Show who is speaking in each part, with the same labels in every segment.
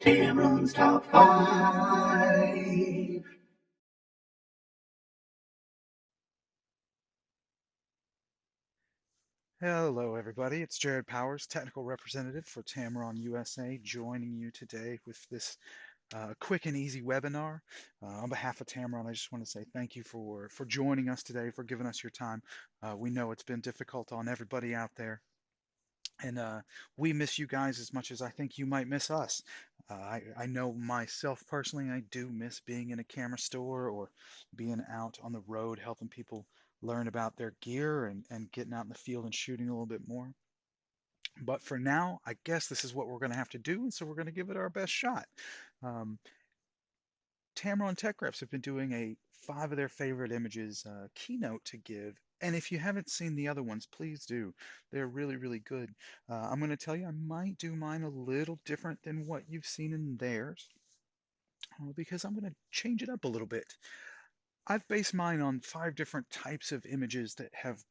Speaker 1: Tamron's Top 5.
Speaker 2: Hello, everybody. It's Jared Powers, technical representative for Tamron USA, joining you today with this quick and easy webinar. On behalf of Tamron, I just want to say thank you for joining us today, for giving us your time. We know it's been difficult on everybody out there, and we miss you guys as much as I think you might miss us. I know myself personally, I do miss being in a camera store or being out on the road helping people learn about their gear and getting out in the field and shooting a little bit more. But for now, I guess this is what we're going to have to do, and so we're going to give it our best shot. Um, Tamron Tech Reps have been doing a five of their favorite images keynote to give. And if you haven't seen the other ones, please do. They're really, really good. I'm going to tell you, I might do mine a little different than what you've seen in theirs because I'm going to change it up a little bit. I've based mine on five different types of images that have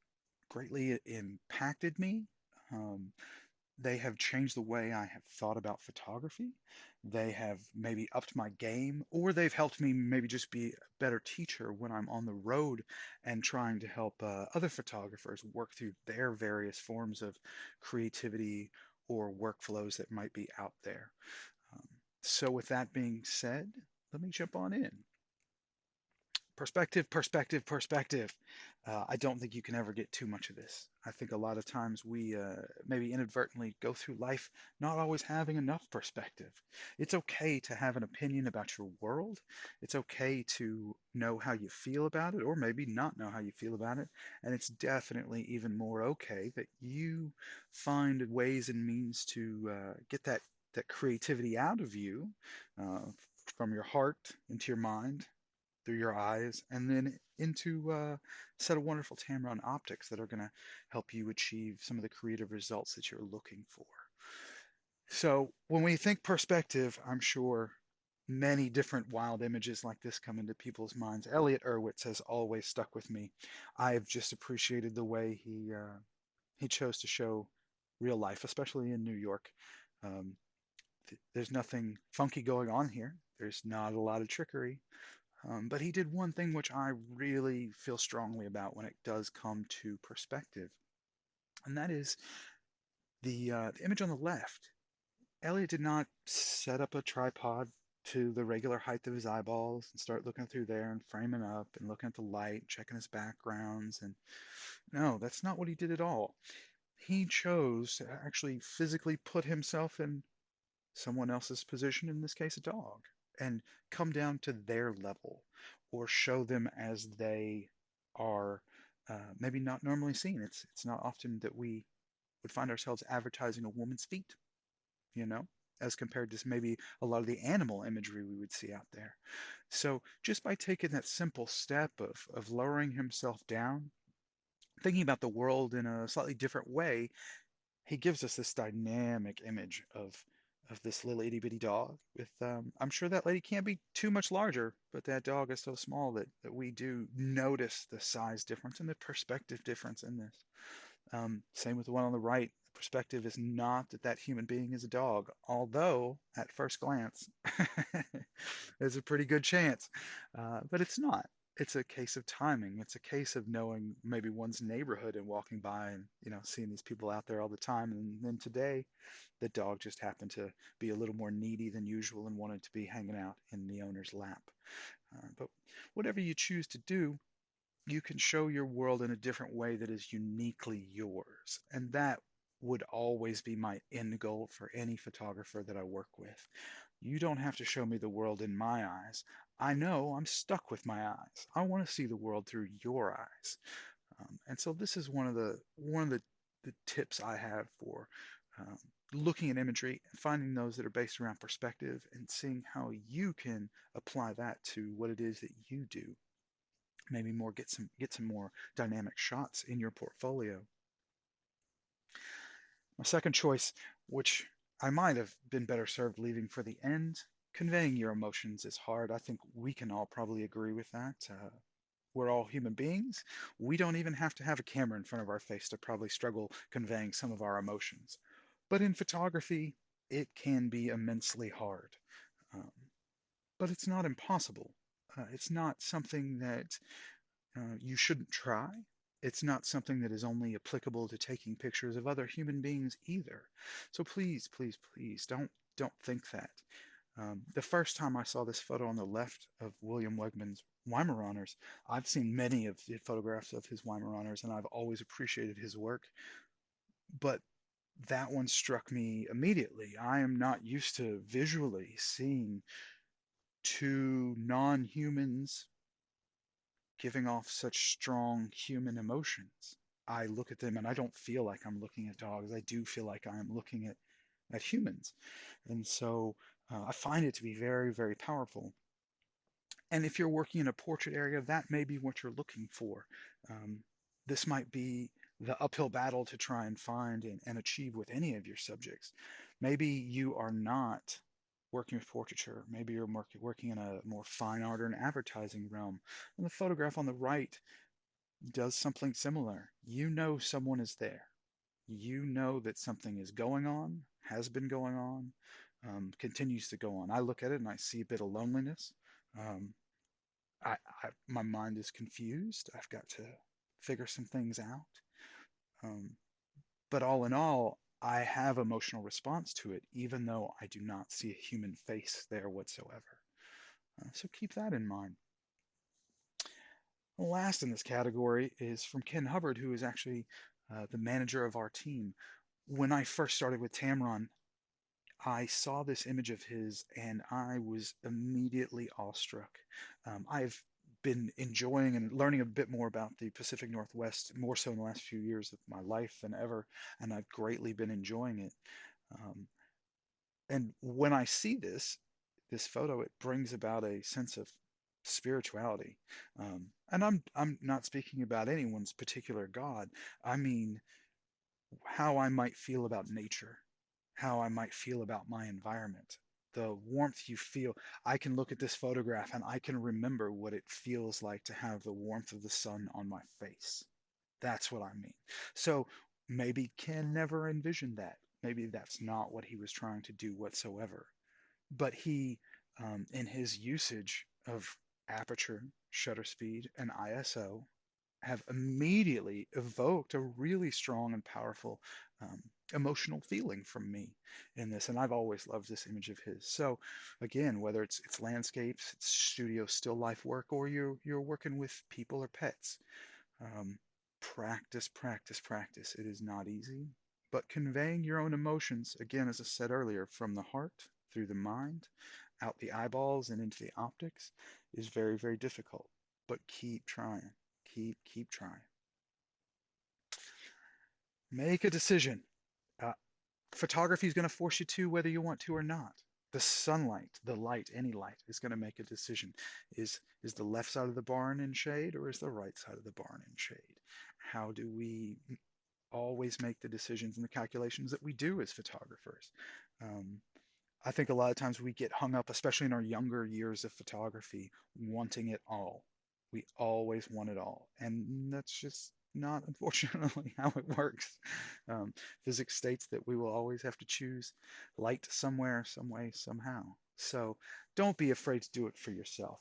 Speaker 2: greatly impacted me. Um, They have changed the way I have thought about photography. They have maybe upped my game, or they've helped me maybe just be a better teacher when I'm on the road and trying to help other photographers work through their various forms of creativity or workflows that might be out there. Um, so, with that being said, let me jump on in. Perspective, perspective, perspective. I don't think you can ever get too much of this. I think a lot of times we maybe inadvertently go through life not always having enough perspective. It's okay to have an opinion about your world. It's okay to know how you feel about it, or maybe not know how you feel about it. And it's definitely even more okay that you find ways and means to get that creativity out of you uh, from your heart into your mind through your eyes, and then into a set of wonderful Tamron optics that are going to help you achieve some of the creative results that you're looking for. So, when we think perspective, I'm sure many different wild images like this come into people's minds. Elliot Erwitz has always stuck with me. I've just appreciated the way he chose to show real life, especially in New York. Um, there's nothing funky going on here. There's not a lot of trickery. But he did one thing which I really feel strongly about when it does come to perspective, and that is the image on the left. Elliot did not set up a tripod to the regular height of his eyeballs and start looking through there and framing up and looking at the light, checking his backgrounds. And no, that's not what he did at all. He chose to actually physically put himself in someone else's position, in this case a dog, and come down to their level or show them as they are maybe not normally seen. It's not often that we would find ourselves advertising a woman's feet, you know, as compared to maybe a lot of the animal imagery we would see out there. So just by taking that simple step of lowering himself down, thinking about the world in a slightly different way, he gives us this dynamic image of this little itty bitty dog with I'm sure that lady can't be too much larger, but that dog is so small that we do notice the size difference and the perspective difference in this. Same with the one on the right. The perspective is not that that human being is a dog, although at first glance, there's a pretty good chance. But it's not. It's a case of timing. It's a case of knowing maybe one's neighborhood and walking by and seeing these people out there all the time. And then today, the dog just happened to be a little more needy than usual and wanted to be hanging out in the owner's lap. But whatever you choose to do, you can show your world in a different way that is uniquely yours. And that would always be my end goal for any photographer that I work with. You don't have to show me the world in my eyes. I know I'm stuck with my eyes. I want to see the world through your eyes. And so this is one of the tips I have for um, looking at imagery and finding those that are based around perspective and seeing how you can apply that to what it is that you do. Maybe more get some more dynamic shots in your portfolio. My second choice, which I might have been better served leaving for the end, conveying your emotions is hard. I think we can all probably agree with that. We're all human beings. We don't even have to have a camera in front of our face to probably struggle conveying some of our emotions. But in photography, it can be immensely hard. Um, but it's not impossible. It's not something that you shouldn't try. It's not something that is only applicable to taking pictures of other human beings either. So please, please, please don't think that. The first time I saw this photo on the left of William Wegman's Weimaraners, I've seen many of the photographs of his Weimaraners, and I've always appreciated his work. But that one struck me immediately. I am not used to visually seeing two non-humans giving off such strong human emotions. I look at them and I don't feel like I'm looking at dogs. I do feel like I'm looking at humans. And so I find it to be very, very powerful. And if you're working in a portrait area, that may be what you're looking for. Um, this might be the uphill battle to try and find and achieve with any of your subjects. Maybe you are not working with portraiture. Maybe you're working in a more fine art or an advertising realm. And the photograph on the right does something similar. You know someone is there. You know that something is going on, has been going on, continues to go on. I look at it and I see a bit of loneliness. Um, my mind is confused. I've got to figure some things out. Um, but all in all, I have emotional response to it, even though I do not see a human face there whatsoever. So keep that in mind. Last in this category is from Ken Hubbard, who is actually the manager of our team. When I first started with Tamron, I saw this image of his and I was immediately awestruck. I've been enjoying and learning a bit more about the Pacific Northwest, more so in the last few years of my life than ever, and I've greatly been enjoying it. Um, and when I see this photo, it brings about a sense of spirituality. And I'm not speaking about anyone's particular god. I mean how I might feel about nature, how I might feel about my environment, the warmth you feel. I can look at this photograph and I can remember what it feels like to have the warmth of the sun on my face. That's what I mean. So maybe Ken never envisioned that. Maybe that's not what he was trying to do whatsoever. But he, in his usage of aperture, shutter speed, and ISO, have immediately evoked a really strong and powerful um, emotional feeling from me in this. And I've always loved this image of his. So again, whether it's landscapes, it's studio still life work, or you're working with people or pets, um, practice, practice, practice. It is not easy, but conveying your own emotions, again, as I said earlier, from the heart through the mind, out the eyeballs and into the optics, is very, very difficult. But keep trying, keep trying. Make a decision. Uh, Photography is going to force you to, whether you want to or not. The sunlight, the light, any light is going to make a decision. Is the left side of the barn in shade or is the right side of the barn in shade? How do we always make the decisions and the calculations that we do as photographers? Um, I think a lot of times we get hung up, especially in our younger years of photography, wanting it all. We always want it all. And that's just not, unfortunately, how it works. Physics states that we will always have to choose light somewhere, some way, somehow. So don't be afraid to do it for yourself.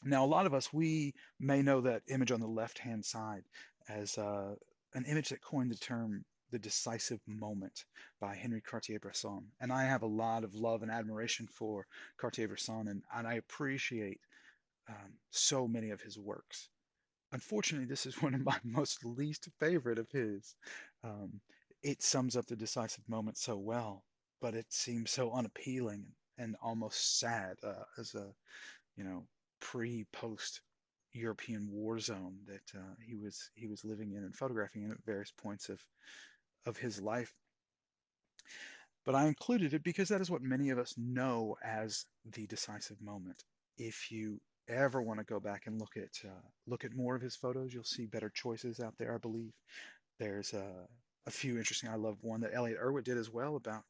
Speaker 2: Now, a lot of us, we may know that image on the left-hand side as an image that coined the term the decisive moment by Henry Cartier-Bresson. And I have a lot of love and admiration for Cartier-Bresson, and I appreciate so many of his works. Unfortunately, this is one of my most least favorite of his. Um, it sums up the decisive moment so well, but it seems so unappealing and almost sad as a you know, pre-post European war zone that he was living in and photographing in at various points of his life. But I included it because that is what many of us know as the decisive moment. If you ever want to go back and look at more of his photos, you'll see better choices out there. I believe there's a few interesting. I love one that Elliot Erwitt did as well about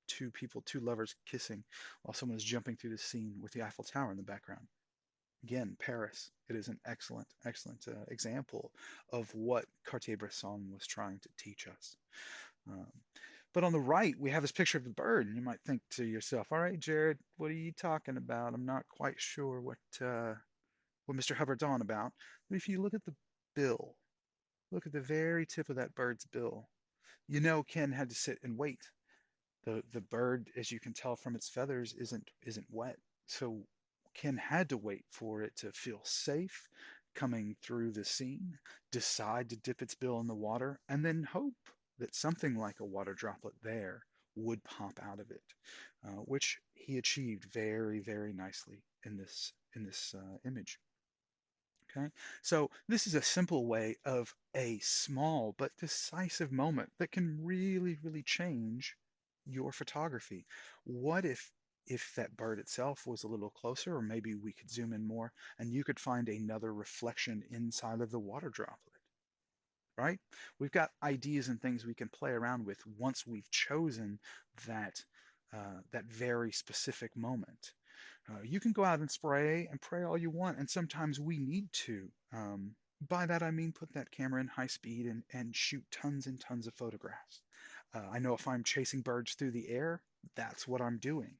Speaker 2: two people, two lovers kissing while someone is jumping through the scene with the Eiffel Tower in the background. Again, Paris. It is an excellent, excellent example of what Cartier-Bresson was trying to teach us. Um, But on the right, we have this picture of the bird, and you might think to yourself, "All right, Jared, what are you talking about? I'm not quite sure what Mr. Hubbard's on about." But if you look at the bill, look at the very tip of that bird's bill, you know Ken had to sit and wait. The bird, as you can tell from its feathers, isn't wet. So Ken had to wait for it to feel safe coming through the scene, decide to dip its bill in the water, and then hope that something like a water droplet there would pop out of it, which he achieved very, very nicely in this image. Okay, so this is a simple way of a small but decisive moment that can really, really change your photography. What if that bird itself was a little closer, or maybe we could zoom in more and you could find another reflection inside of the water droplet, right? We've got ideas and things we can play around with once we've chosen that that very specific moment. You can go out and spray and pray all you want, and sometimes we need to. By that I mean put that camera in high speed and shoot tons and tons of photographs. I know if I'm chasing birds through the air, that's what I'm doing.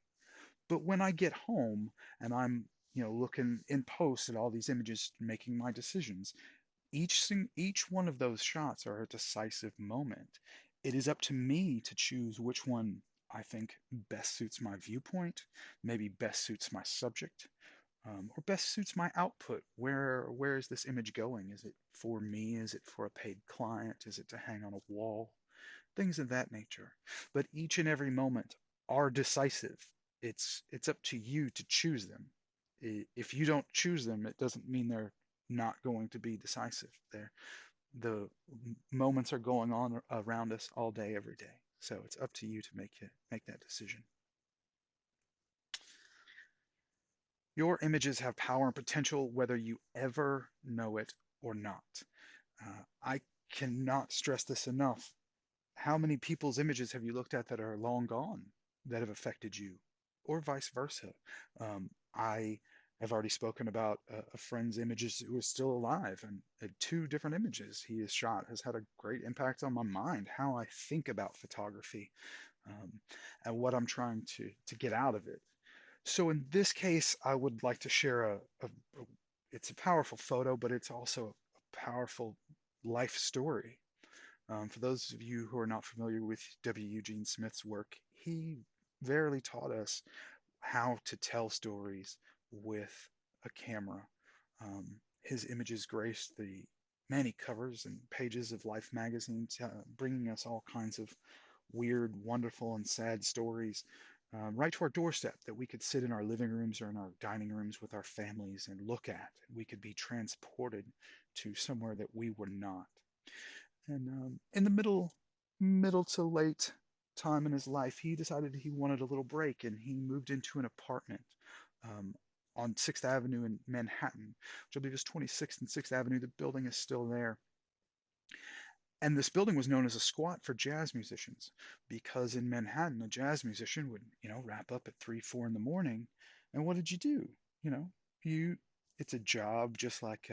Speaker 2: But when I get home and I'm looking in post at all these images, making my decisions, each one of those shots are a decisive moment. It is up to me to choose which one I think best suits my viewpoint, maybe best suits my subject, or best suits my output. Where is this image going? Is it for me? Is it for a paid client? Is it to hang on a wall? Things of that nature. But each and every moment are decisive. It's up to you to choose them. If you don't choose them, it doesn't mean they're not going to be decisive. The moments are going on around us all day, every day. So it's up to you to make that decision. Your images have power and potential whether you ever know it or not. I cannot stress this enough. How many people's images have you looked at that are long gone that have affected you, or vice versa? I have already spoken about a friend's images who is still alive, and two different images he has shot has had a great impact on my mind, how I think about photography, um, and what I'm trying to get out of it. So in this case, I would like to share it's a powerful photo, but it's also a powerful life story. For those of you who are not familiar with W. Eugene Smith's work, he verily taught us how to tell stories with a camera. His images grace the many covers and pages of Life magazine, bringing us all kinds of weird, wonderful, and sad stories right to our doorstep that we could sit in our living rooms or in our dining rooms with our families and look at. We could be transported to somewhere that we were not. And in the middle to late time in his life, he decided he wanted a little break, and he moved into an apartment um, on 6th Avenue in Manhattan, which I believe is 26th and 6th Avenue. The building is still there. And this building was known as a squat for jazz musicians because in Manhattan, a jazz musician would, wrap up at 3, 4 in the morning. And what did you do? You know, you, it's a job just like,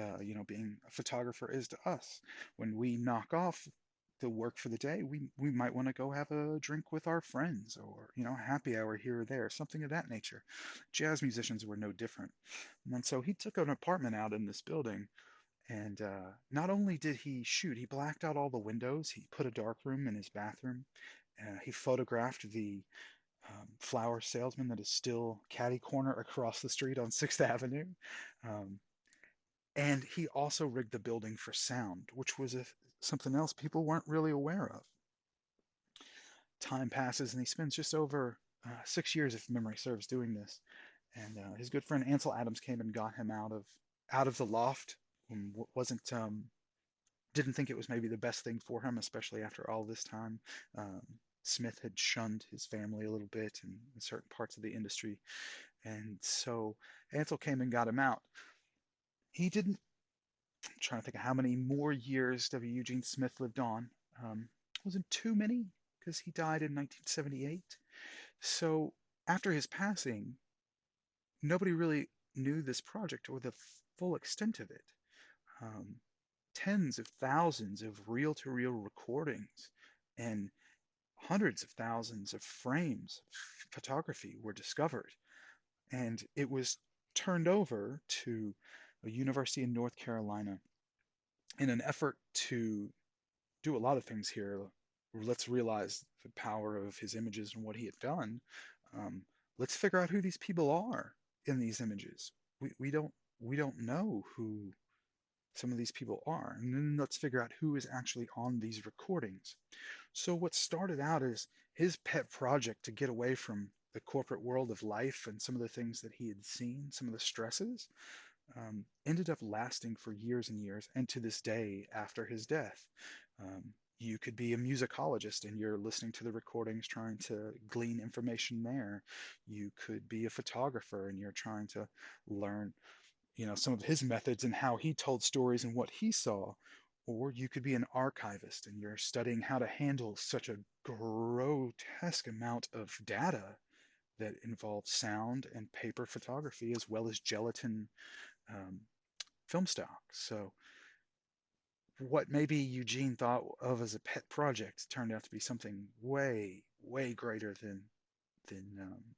Speaker 2: being a photographer is to us. When we knock off the work for the day, we might want to go have a drink with our friends or, happy hour here or there, something of that nature. Jazz musicians were no different. And so he took an apartment out in this building, and not only did he shoot, he blacked out all the windows. He put a dark room in his bathroom. He photographed the flower salesman that is still catty corner across the street on 6th Avenue. Um, and he also rigged the building for sound, which was something else people weren't really aware of. Time passes, and he spends just over 6 years, if memory serves, doing this. And his good friend Ansel Adams came and got him out of the loft. And wasn't didn't think it was maybe the best thing for him, especially after all this time. Um, Smith had shunned his family a little bit in certain parts of the industry, and so Ansel came and got him out. He didn't. I'm trying to think of how many more years W. Eugene Smith lived on. Wasn't too many because he died in 1978. So after his passing, nobody really knew this project or the full extent of it. Um, Tens of thousands of reel to reel recordings and hundreds of thousands of frames of photography were discovered, and it was turned over to a university in North Carolina in an effort to do a lot of things here. Let's realize the power of his images and what he had done. Um, let's figure out who these people are in these images. We don't know who some of these people are, and then let's figure out who is actually on these recordings. So what started out as his pet project to get away from the corporate world of life and some of the things that he had seen, some of the stresses, ended up lasting for years and years, and to this day after his death. You could be a musicologist and you're listening to the recordings trying to glean information there. You could be a photographer and you're trying to learn, some of his methods and how he told stories and what he saw. Or you could be an archivist and you're studying how to handle such a grotesque amount of data that involves sound and paper photography as well as gelatin um, film stock. So what maybe Eugene thought of as a pet project turned out to be something way, way greater than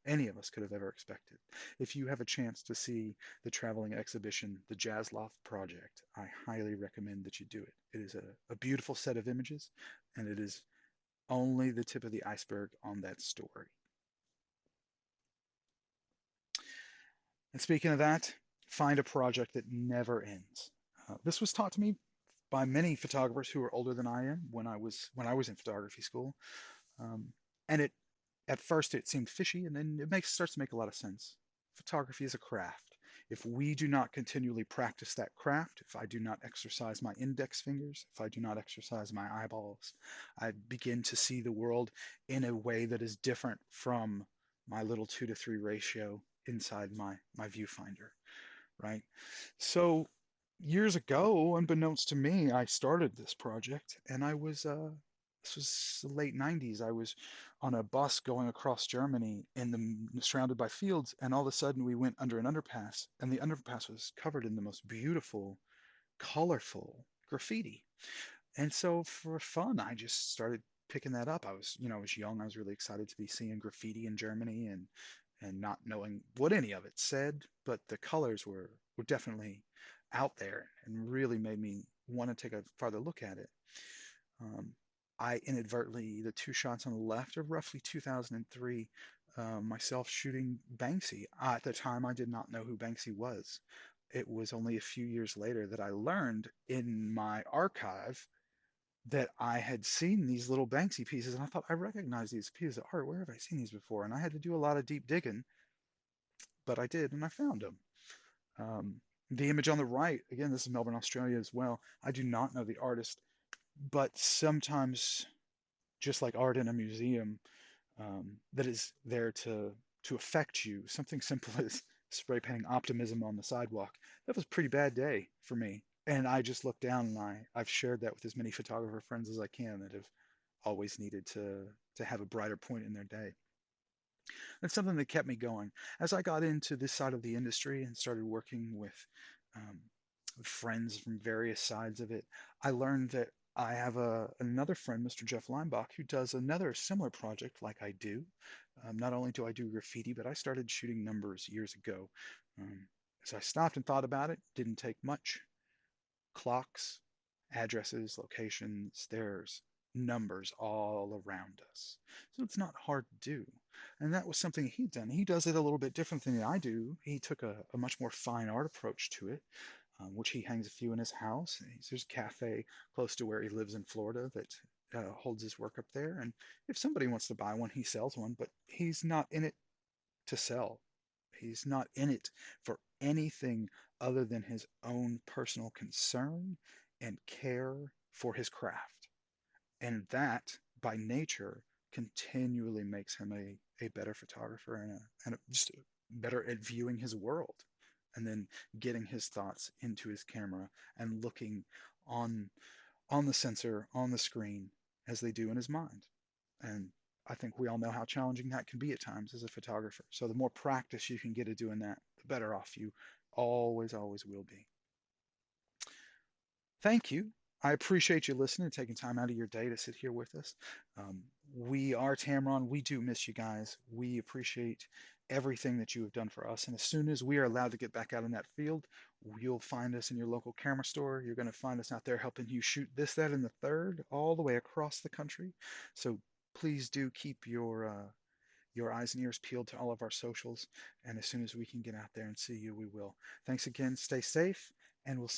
Speaker 2: any of us could have ever expected. If you have a chance to see the traveling exhibition, the Jazz Loft Project, I highly recommend that you do it. It is a beautiful set of images, and it is only the tip of the iceberg on that story. And speaking of that, find a project that never ends. This was taught to me by many photographers who are older than I am when I was in photography school, um, and it at first it seemed fishy, and then it makes starts to make a lot of sense. Photography is a craft. If we do not continually practice that craft, if I do not exercise my index fingers, if I do not exercise my eyeballs, I begin to see the world in a way that is different from my little 2 to 3 ratio inside my viewfinder, right? So years ago, unbeknownst to me, I started this project, and this was the late '90s. I was on a bus going across Germany surrounded by fields, and all of a sudden we went under an underpass, and the underpass was covered in the most beautiful, colorful graffiti. And so for fun, I just started picking that up. I was young. I was really excited to be seeing graffiti in Germany and not knowing what any of it said, but the colors were definitely out there and really made me want to take a farther look at it. Um, I inadvertently, the two shots on the left are roughly 2003, myself shooting Banksy. At the time, I did not know who Banksy was. It was only a few years later that I learned in my archive that I had seen these little Banksy pieces, and I thought I recognized these pieces of art. Where have I seen these before? And I had to do a lot of deep digging, but I did, and I found them. Um, the image on the right, again, this is Melbourne, Australia as well. I do not know the artist, but sometimes, just like art in a museum, that is there to affect you. Something simple as spray painting optimism on the sidewalk. That was a pretty bad day for me. And I just looked down and I've shared that with as many photographer friends as I can that have always needed to have a brighter point in their day. It's something that kept me going. As I got into this side of the industry and started working with um, friends from various sides of it, I learned that I have another friend, Mr. Jeff Leinbach, who does another similar project like I do. Not only do I do graffiti, but I started shooting numbers years ago. Um, so I stopped and thought about it. Didn't take much. Clocks, addresses, locations, there's numbers all around us. So it's not hard to do. And that was something he'd done. He does it a little bit different than I do. He took a much more fine art approach to it, which he hangs a few in his house. There's a cafe close to where he lives in Florida that holds his work up there. And if somebody wants to buy one, he sells one, but he's not in it to sell. He's not in it for anything other than his own personal concern and care for his craft. And that, by nature, continually makes him a better photographer and just better at viewing his world and then getting his thoughts into his camera and looking on on the sensor, on the screen, as they do in his mind. And I think we all know how challenging that can be at times as a photographer. So the more practice you can get at doing that, the better off you always, always will be. Thank you. I appreciate you listening and taking time out of your day to sit here with us. Um, We are Tamron. We do miss you guys. We appreciate everything that you have done for us. And as soon as we are allowed to get back out in that field, you'll find us in your local camera store. You're going to find us out there helping you shoot this, that, and the third all the way across the country. So please do keep your eyes and ears peeled to all of our socials. And as soon as we can get out there and see you, we will. Thanks again. Stay safe, and we'll see